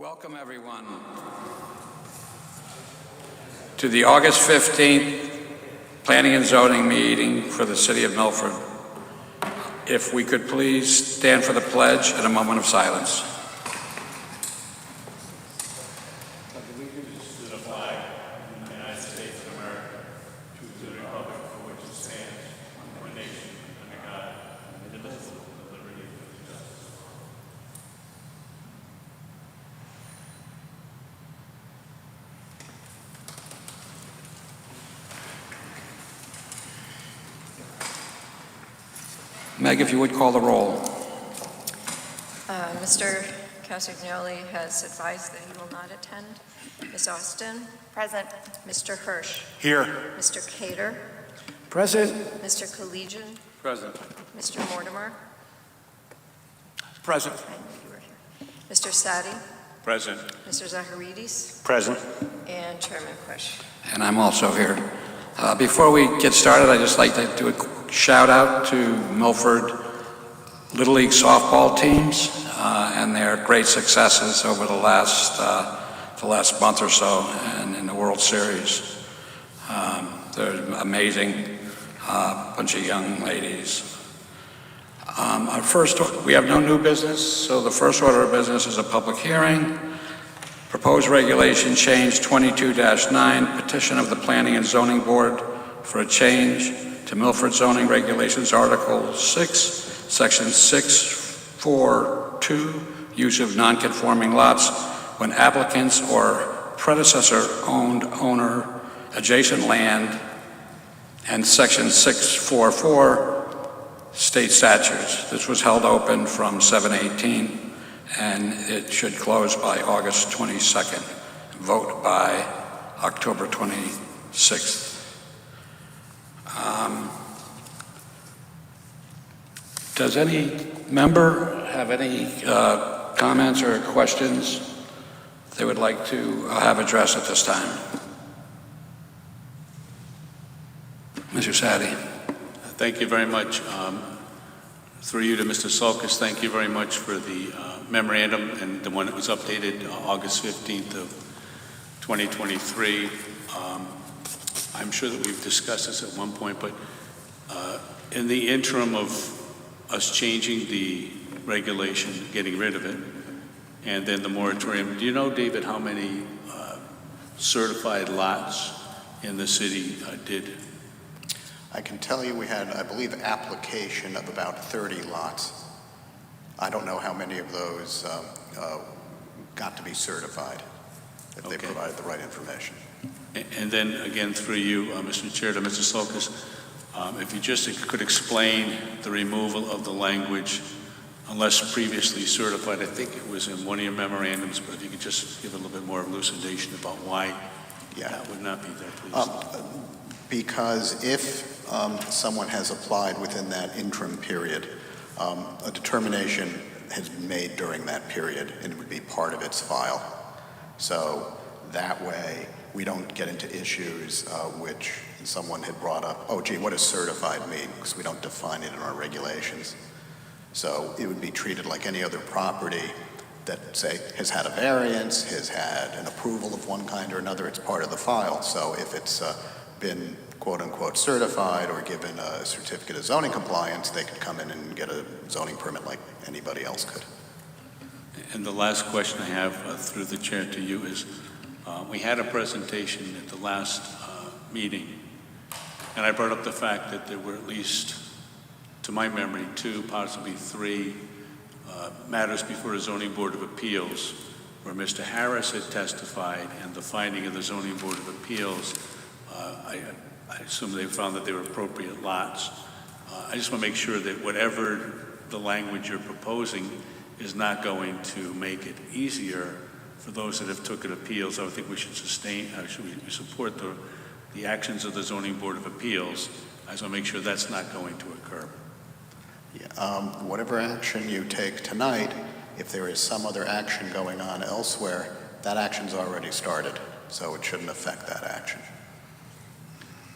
Welcome, everyone, to the August 15th Planning and Zoning meeting for the City of Milford. If we could please stand for the pledge and a moment of silence. Meg, if you would call the roll. Mr. Cassignoli has advised that he will not attend. Ms. Austin? Present. Mr. Hirsch? Here. Mr. Cater? Present. Mr. Collegian? Present. Mr. Mortimer? Present. I knew you were here. Mr. Sadi? Present. Mr. Zaharidis? Present. And Chairman Cush. And I'm also here. Before we get started, I'd just like to do a shout out to Milford Little League softball teams and their great successes over the last month or so and in the World Series. They're amazing bunch of young ladies. We have no new business, so the first order of business is a public hearing. Proposed regulation change 22-9, petition of the Planning and Zoning Board for a change to Milford Zoning Regulations Article 6, Section 642, use of non-conforming lots when applicants or predecessor owned owner adjacent land, and Section 644 state statutes. This was held open from 7/18 and it should close by August 22nd. Vote by October 26th. Does any member have any comments or questions they would like to have addressed at this time? Mr. Sadi. Thank you very much. Through you to Mr. Sulkus, thank you very much for the memorandum and the one that was updated August 15th of 2023. I'm sure that we've discussed this at one point, but in the interim of us changing the regulation, getting rid of it, and then the moratorium, do you know, David, how many certified lots in the city did? I can tell you we had, I believe, application of about 30 lots. I don't know how many of those got to be certified, if they provided the right information. And then again, through you, Mr. Chair, to Mr. Sulkus, if you just could explain the removal of the language unless previously certified. I think it was in one of your memorandums, but if you could just give a little bit more elucidation about why that would not be there, please. Because if someone has applied within that interim period, a determination has been made during that period and it would be part of its file. So that way we don't get into issues which someone had brought up, oh gee, what does certified mean? Because we don't define it in our regulations. So it would be treated like any other property that, say, has had a variance, has had an approval of one kind or another. It's part of the file. So if it's been quote-unquote certified or given a certificate of zoning compliance, they could come in and get a zoning permit like anybody else could. And the last question I have through the chair to you is, we had a presentation at the last meeting, and I brought up the fact that there were at least, to my memory, 2, possibly 3 matters before a zoning board of appeals where Mr. Harris had testified, and the finding of the zoning board of appeals, I assume they found that they were appropriate lots. I just want to make sure that whatever the language you're proposing is not going to make it easier for those that have taken appeals. I would think we should support the actions of the zoning board of appeals. I just want to make sure that's not going to occur. Yeah, whatever action you take tonight, if there is some other action going on elsewhere, that action's already started, so it shouldn't affect that action.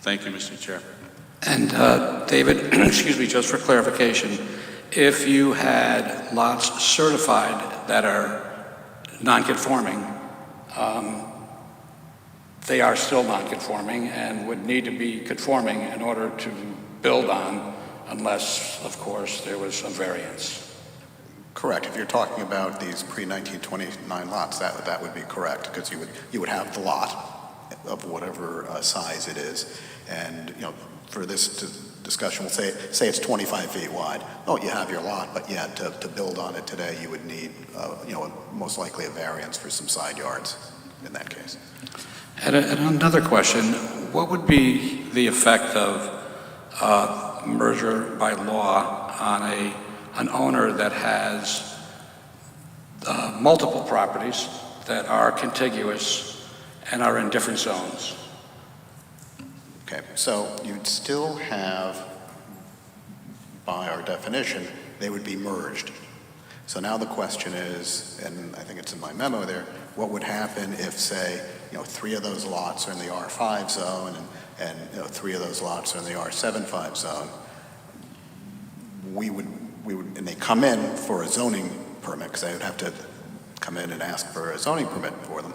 Thank you, Mr. Chair. And David, excuse me, just for clarification, if you had lots certified that are non-conforming, they are still non-conforming and would need to be conforming in order to build on, unless, of course, there was a variance. Correct. If you're talking about these pre-1929 lots, that would be correct, because you would have the lot of whatever size it is, and for this discussion, we'll say it's 25 feet wide. Oh, you have your lot, but yet to build on it today, you would need most likely a variance for some side yards in that case. And another question: what would be the effect of merger by law on an owner that has multiple properties that are contiguous and are in different zones? Okay, so you'd still have, by our definition, they would be merged. So now the question is, and I think it's in my memo there, what would happen if, say, 3 of those lots are in the R5 zone and 3 of those lots are in the R75 zone? We would, and they come in for a zoning permit, because they would have to come in and ask for a zoning permit for them.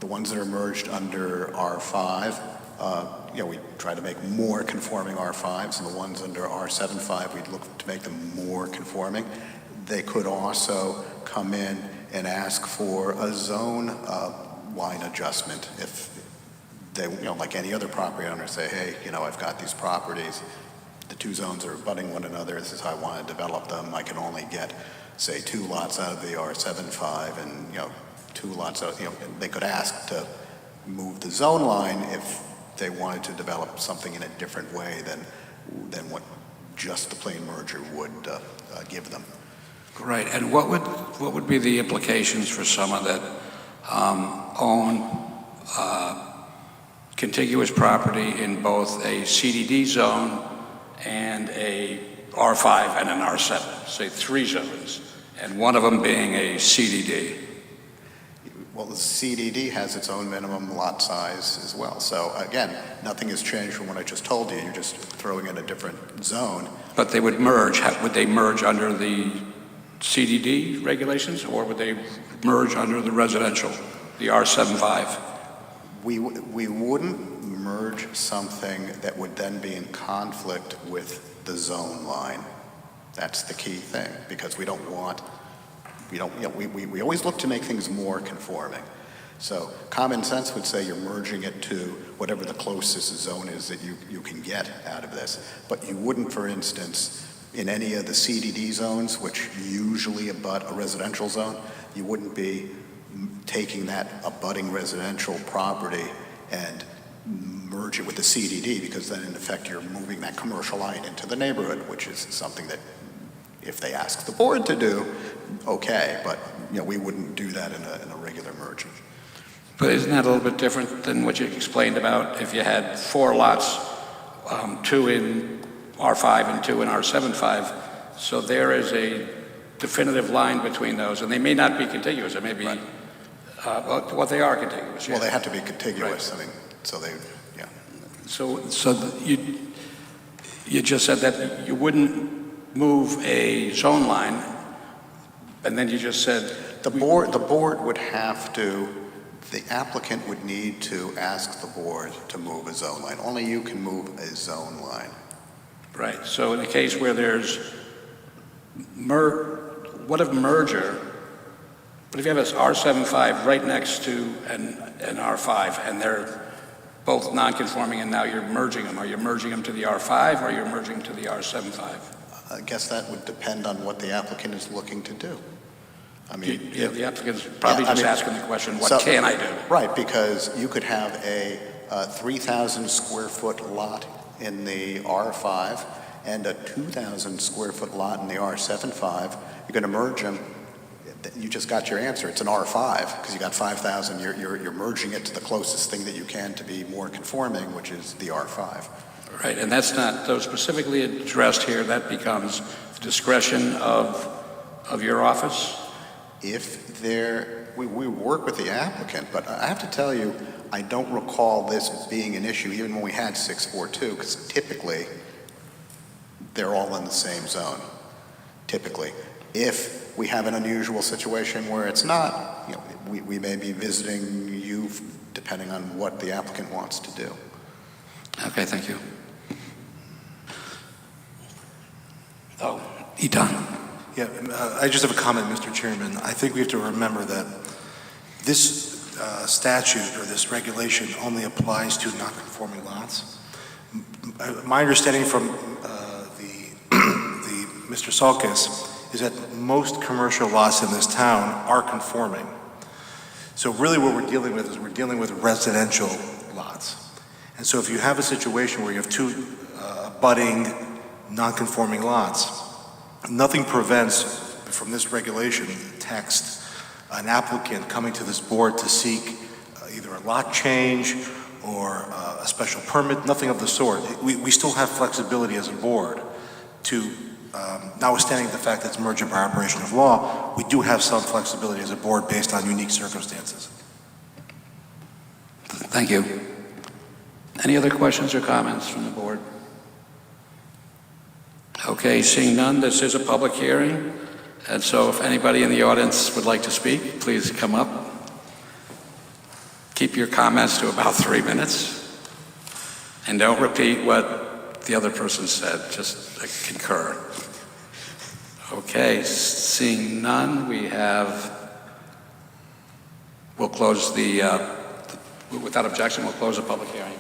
The ones that are merged under R5, we try to make more conforming R5s, and the ones under R75, we'd look to make them more conforming. They could also come in and ask for a zone line adjustment if they, like any other property owner, say, hey, I've got these properties, the 2 zones are abutting one another, this is how I want to develop them, I can only get, say, 2 lots out of the R75 and, 2 lots out, they could ask to move the zone line if they wanted to develop something in a different way than what just the plain merger would give them. Right, and what would be the implications for someone that own contiguous property in both a CDD zone and a R5 and an R7, say 3 zones, and one of them being a CDD? Well, the CDD has its own minimum lot size as well. So again, nothing has changed from what I just told you. You're just throwing in a different zone. But they would merge. Would they merge under the CDD regulations, or would they merge under the residential, the R75? We wouldn't merge something that would then be in conflict with the zone line. That's the key thing, because we always look to make things more conforming. So common sense would say you're merging it to whatever the closest zone is that you can get out of this. But you wouldn't, for instance, in any of the CDD zones, which usually abut a residential zone, you wouldn't be taking that abutting residential property and merge it with the CDD, because then in effect you're moving that commercial line into the neighborhood, which is something that if they ask the board to do, okay, but we wouldn't do that in a regular merger. But isn't that a little bit different than what you explained about if you had 4 lots, 2 in R5 and 2 in R75? So there is a definitive line between those, and they may not be contiguous. It may be, Right. well, they are contiguous. Well, yeah. they have to be contiguous. Right. I mean, so they, yeah. So you just said that you wouldn't move a zone line, and then you just said The board would have to, the applicant would need to ask the board to move a zone line. Only you can move a zone line. right. So in the case where there's what if merger? What if you have this R75 right next to an R5, and they're both non-conforming, and now you're merging them? Are you merging them to the R5, or are you merging them to the R75? I guess that would depend on what the applicant is looking to do. I mean, Yeah, the applicant's probably Yeah, I just mean, asking the question, what so- can I do? Right, because you could have a 3,000 square foot lot in the R5 and a 2,000 square foot lot in the R75. You're going to merge them. You just got your answer. It's an R5 because you got 5,000. You're merging it to the closest thing that you can to be more conforming, which is the R5. Right, and that's not, though specifically addressed here, that becomes the discretion of your office? If we work with the applicant, but I have to tell you, I don't recall this being an issue even when we had 642, because typically they're all in the same zone, typically. If we have an unusual situation where it's not, you know, we may be visiting you depending on what the applicant wants to do. Okay, thank you. Oh, Eton. Yeah, I just have a comment, Mr. Chairman. I think we have to remember that this statute or this regulation only applies to non-conforming lots. My understanding from the Mr. Salkis is that most commercial lots in this town are conforming. So really what we're dealing with is we're dealing with residential lots. And so if you have a situation where you have two abutting non-conforming lots, nothing prevents, from this regulation text, an applicant coming to this board to seek either a lot change or a special permit, nothing of the sort. We still have flexibility as a board to, notwithstanding the fact that it's merger by operation of law, we do have some flexibility as a board based on unique circumstances. Thank you. Any other questions or comments from the board? Okay, seeing none, this is a public hearing, and so if anybody in the audience would like to speak, please come up. Keep your comments to about 3 minutes, and don't repeat what the other person said, just concur. Okay, seeing none, we'll close without objection, we'll close the public hearing.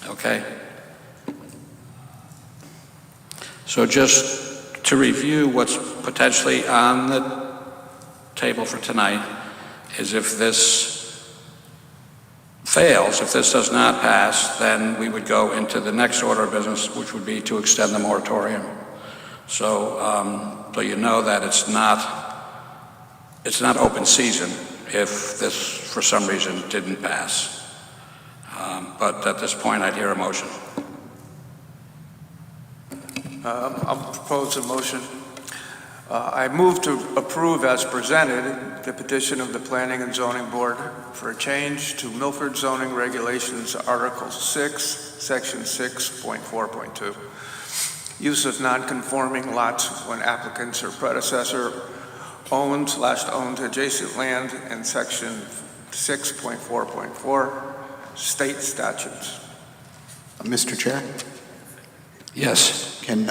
Okay. So just to review what's potentially on the table for tonight is if this fails, if this does not pass, then we would go into the next order of business, which would be to extend the moratorium. So, so you know that it's not open season if this, for some reason, didn't pass. But at this point, I'd hear a motion. I'll propose a motion. I move to approve as presented the petition of the Planning and Zoning Board for a change to Milford Zoning Regulations, Article 6, Section 6.4.2. Use of non-conforming lots when applicants or predecessor owned/owned adjacent land, and Section 6.4.4 state statutes. Mr. Chair? Yes. Can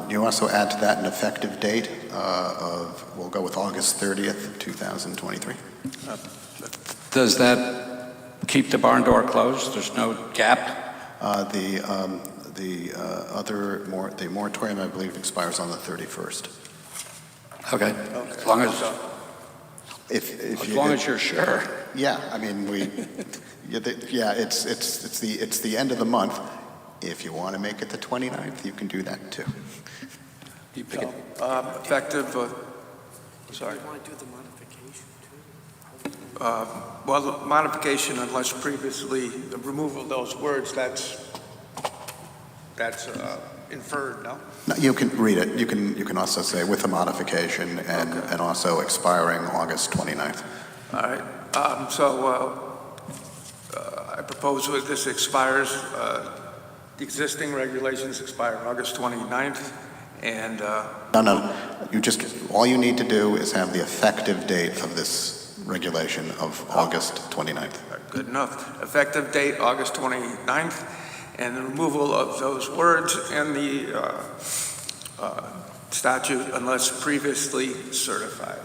you also add to that an effective date we'll go with August 30th, 2023? Does that keep the barn door closed? There's no gap? The moratorium, I believe, expires on the 31st. Okay. As long as, If you're sure. Yeah, I mean, it's the end of the month. If you want to make it the 29th, you can do that too. You pick it. Effective, sorry. You want to do the modification too? Well, the modification, unless previously, the removal of those words, that's inferred, no? No, you can read it. You can also say with a modification and also expiring August 29th. All right. I propose that this expires, the existing regulations expire August 29th, and... No. All you need to do is have the effective date of this regulation of August 29th. Good enough. Effective date, August 29th, and the removal of those words in the statute unless previously certified.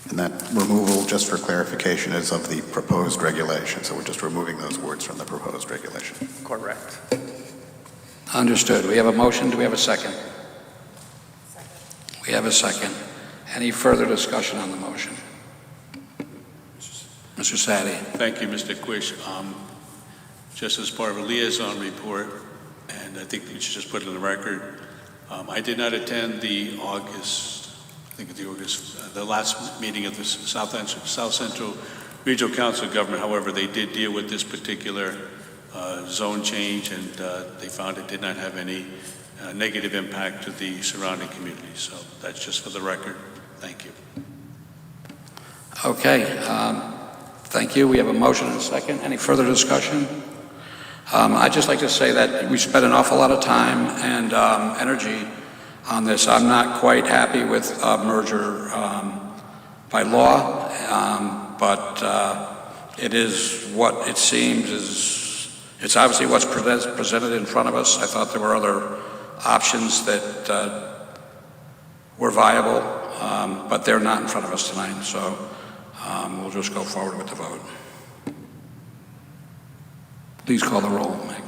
And that removal, just for clarification, is of the proposed regulation. So we're just removing those words from the proposed regulation. Correct. Understood. We have a motion. Do we have a second? We have a second. Any further discussion on the motion? Mr. Sadie. Thank you, Mr. Quish. Just as part of a liaison report, and I think we should just put it on the record, I did not attend the the last meeting of the South Central Regional Council of Government. However, they did deal with this particular zone change, and they found it did not have any negative impact to the surrounding communities. So that's just for the record. Thank you. Okay. Thank you. We have a motion and a second. Any further discussion? I'd just like to say that we spent an awful lot of time and energy on this. I'm not quite happy with merger by law, but it is what it seems it's obviously what's presented in front of us. I thought there were other options that were viable, but they're not in front of us tonight, so we'll just go forward with the vote. Please call the roll, Meg.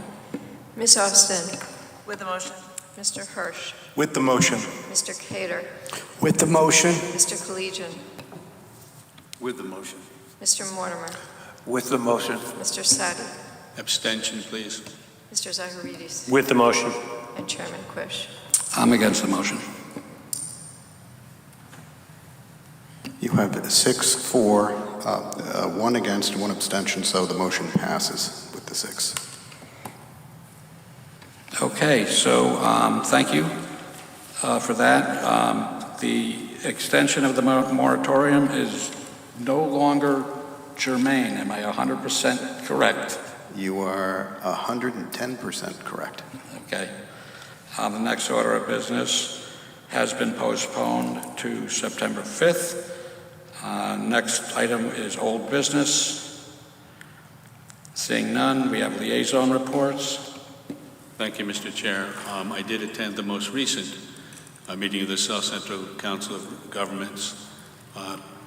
Ms. Austin. With the motion. Mr. Hirsch. With the motion. Mr. Cater. With the motion. Mr. Collegian. With the motion. Mr. Mortimer. With the motion. Mr. Sadi. Abstention, please. Mr. Zaharidis. With the motion. And Chairman Quish. I'm against the motion. You have 6 for, 1 against, and 1 abstention, so the motion passes with the 6. Okay, so thank you for that. The extension of the moratorium is no longer germane. Am I 100% correct? You are 110% correct. Okay. The next order of business has been postponed to September 5th. Next item is old business. Seeing none, we have liaison reports. Thank you, Mr. Chair. I did attend the most recent meeting of the South Central Council of Governments.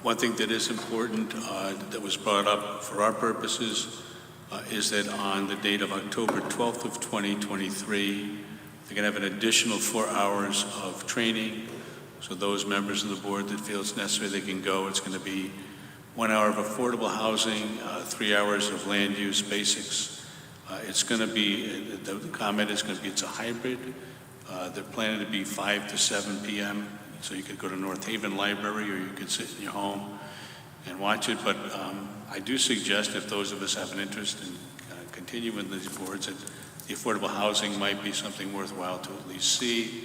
One thing that is important that was brought up for our purposes is that on the date of October 12th of 2023, they're going to have an additional 4 hours of training. So those members of the board that feel it's necessary, they can go. It's going to be 1 hour of affordable housing, 3 hours of land use basics. It's going to be, the comment is going to be, it's a hybrid. They're planning to be 5 to 7 p.m. So you could go to North Haven Library, or you could sit in your home and watch it. But I do suggest, if those of us have an interest in continuing these boards, that the affordable housing might be something worthwhile to at least see.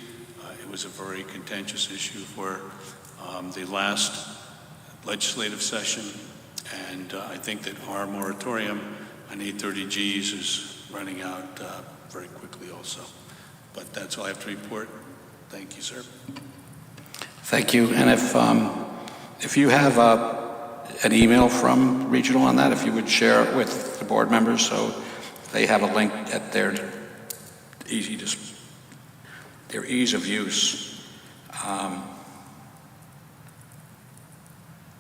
It was a very contentious issue for the last legislative session, and I think that our moratorium on 830Gs is running out very quickly also. But that's all I have to report. Thank you, sir. Thank you. And if you have an email from Regional on that, if you would share it with the board members so they have a link at their ease of use.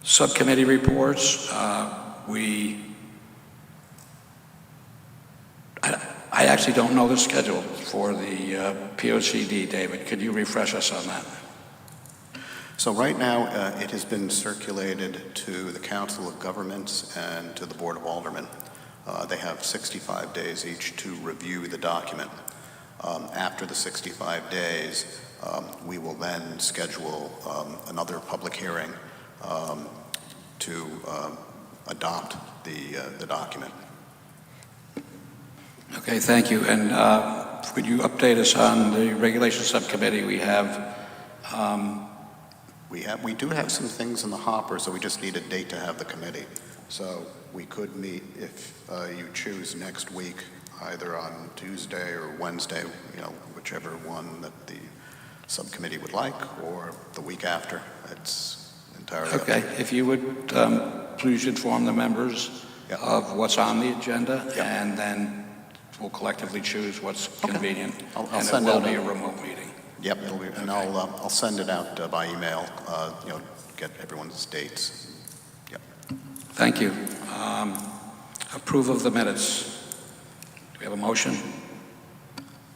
Subcommittee reports. I actually don't know the schedule for the POCD, David. Could you refresh us on that? So right now, it has been circulated to the Council of Governments and to the Board of Aldermen. They have 65 days each to review the document. After the 65 days, we will then schedule another public hearing to adopt the document. Okay, thank you. And could you update us on the Regulation Subcommittee? We do have some things in the hopper, so we just need a date to have the committee. So we could meet, if you choose, next week, either on Tuesday or Wednesday, whichever one that the subcommittee would like, or the week after. It's entirely up to you. Okay, if you would please inform the members of what's on the agenda, and then we'll collectively choose what's convenient. I'll and send it will out be a remote meeting. Yep, it'll be, and I'll send it out by email, get everyone's dates. Yep. Thank you. Approval of the minutes. Do we have a motion?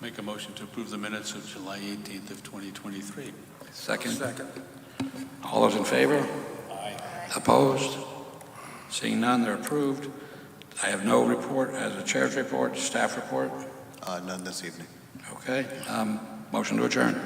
Make a motion to approve the minutes of July 18th of 2023. Second. Second. All those in favor? Aye. Opposed? Seeing none, they're approved. I have no report as a chair's report, staff report. None this evening. Okay. Motion to adjourn.